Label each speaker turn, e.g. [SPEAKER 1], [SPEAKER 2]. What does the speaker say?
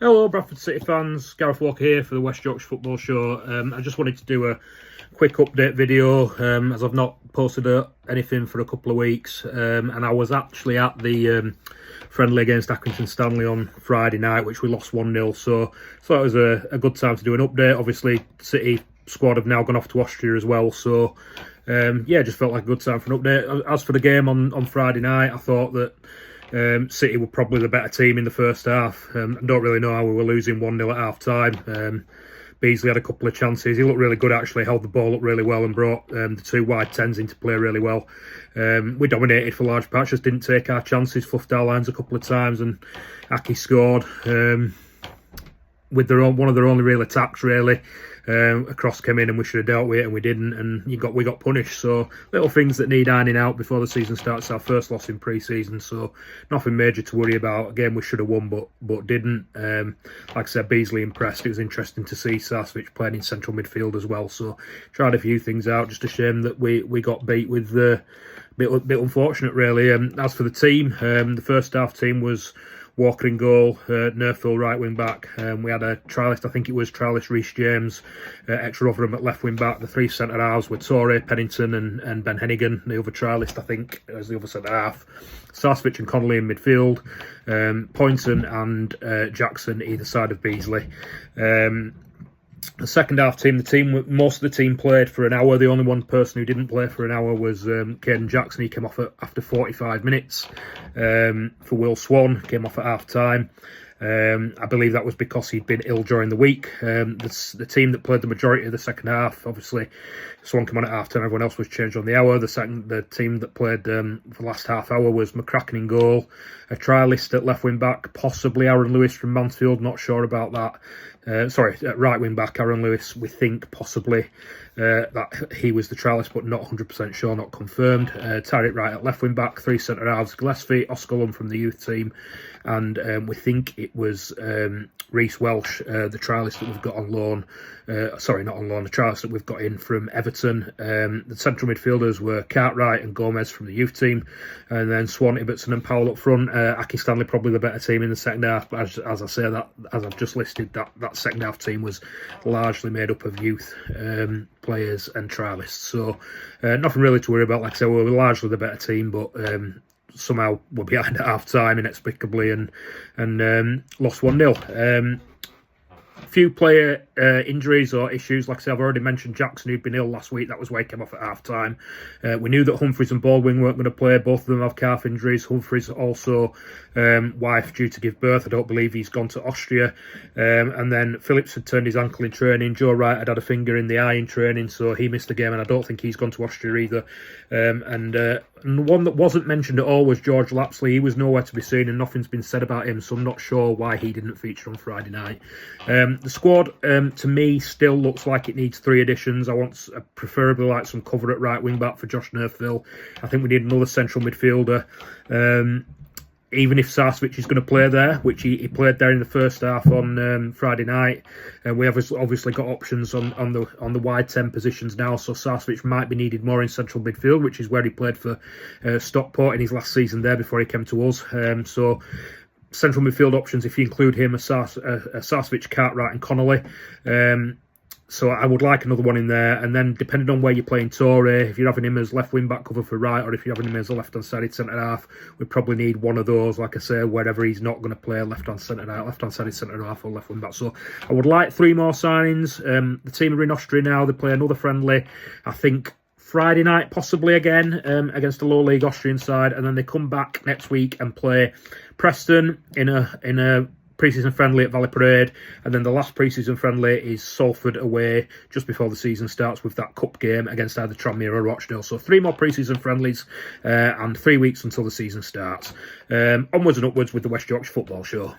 [SPEAKER 1] Hello Bradford City fans, Gareth Walker here for the West Yorkshire Football Show. I just wanted to do a quick update video as I've not posted anything for a couple of weeks, and I was actually at the friendly against Accrington Stanley on Friday night, which we lost 1-0, so thought it was a good time to do an update. Obviously City squad have now gone off to Austria as well, so yeah, just felt like a good time for an update. As for the game on Friday night, I thought that City were probably the better team in the first half. I don't really know how we were losing 1-0 at half time. Beasley had a couple of chances. He looked really good, actually, held the ball up really well and brought the two wide tens into play really well. We dominated for large patches, didn't take our chances, fluffed our lines a couple of times, and Aki scored with one of their only real attacks, really. A cross came in and we should have dealt with it, and we didn't, and we got punished. So little things that need ironing out before the season starts. Our first loss in pre-season, so nothing major to worry about. Again, we should have won but didn't. Like I said, Beasley impressed. It was interesting to see Sarcevic playing in central midfield as well, so tried a few things out. Just a shame that we got beat with the bit unfortunate, really. As for the team, the first half team was Walker in goal, Nerfville right wing back. We had a trialist, I think it was trialist Reece James, ex-Rotherham at left wing back. The three centre halves were Torre, Pennington and Ben Hennigan. The other trialist, I think, as the other centre half. Sarcevic and Connolly in midfield. Poynton and Jackson either side of Beasley. The second half team, most of the team played for an hour. The only one person who didn't play for an hour was Caden Jackson. He came off after 45 minutes. For Will Swan, came off at half time. I believe that was because he'd been ill during the week. The team that played the majority of the second half, obviously, Swan came on at half time. Everyone else was changed on the hour. The team that played the last half hour was McCracken in goal, a trialist at left wing back, possibly Aaron Lewis from Mansfield. Not sure about that. At right wing back, Aaron Lewis, we think possibly that he was the trialist, but not 100% sure, not confirmed. Tarek Wright at left wing back, three centre halves, Gillespie, Oscar Lund from the youth team, and we think it was Reece Welsh, the trialist that we've got on loan. Sorry, not on loan, the trialist that we've got in from Everton. The central midfielders were Cartwright and Gomez from the youth team, and then Swan, Ibbotson and Powell up front. Accrington Stanley probably the better team in the second half, but as I say, that as I've just listed, that second half team was largely made up of youth players and trialists, so nothing really to worry about. Like I said, we were largely the better team, but somehow we're behind at half time inexplicably and lost 1-0. Few player injuries or issues. Like I said, I've already mentioned Jackson, who'd been ill last week. That was why he came off at half time. We knew that Humphreys and Baldwin weren't going to play. Both of them have calf injuries. Humphreys also wife due to give birth. I don't believe he's gone to Austria. And then Phillips had turned his ankle in training. Joe Wright had a finger in the eye in training, so he missed the game, and I don't think he's gone to Austria either. And the one that wasn't mentioned at all was George Lapsley. He was nowhere to be seen, and nothing's been said about him, so I'm not sure why he didn't feature on Friday night. The squad, to me, still looks like it needs 3 additions. I want preferably like some cover at right wing back for Josh Nerfville. I think we need another central midfielder. Even if Sarcevic is going to play there, which he played there in the first half on Friday night, and we have obviously got options on the wide 10 positions now. So Sarcevic might be needed more in central midfield, which is where he played for Stockport in his last season there before he came to us. So central midfield options, if you include him, Sarcevic, Cartwright and Connolly. So I would like another one in there, and then depending on where you're playing Torre, if you're having him as left wing back cover for right, or if you're having him as a left hand sided centre half, we probably need one of those. Like I say, wherever he's not going to play left hand sided centre half or left wing back. So I would like 3 more signings. The team are in Austria now. They play another friendly, I think, Friday night, possibly again, against a low league Austrian side, and then they come back next week and play Preston in a pre-season friendly at Valley Parade, and then the last pre-season friendly is Salford away just before the season starts with that cup game against either Tranmere or Rochdale. So 3 more pre-season friendlies and 3 weeks until the season starts. Onwards and upwards with the West Yorkshire Football Show.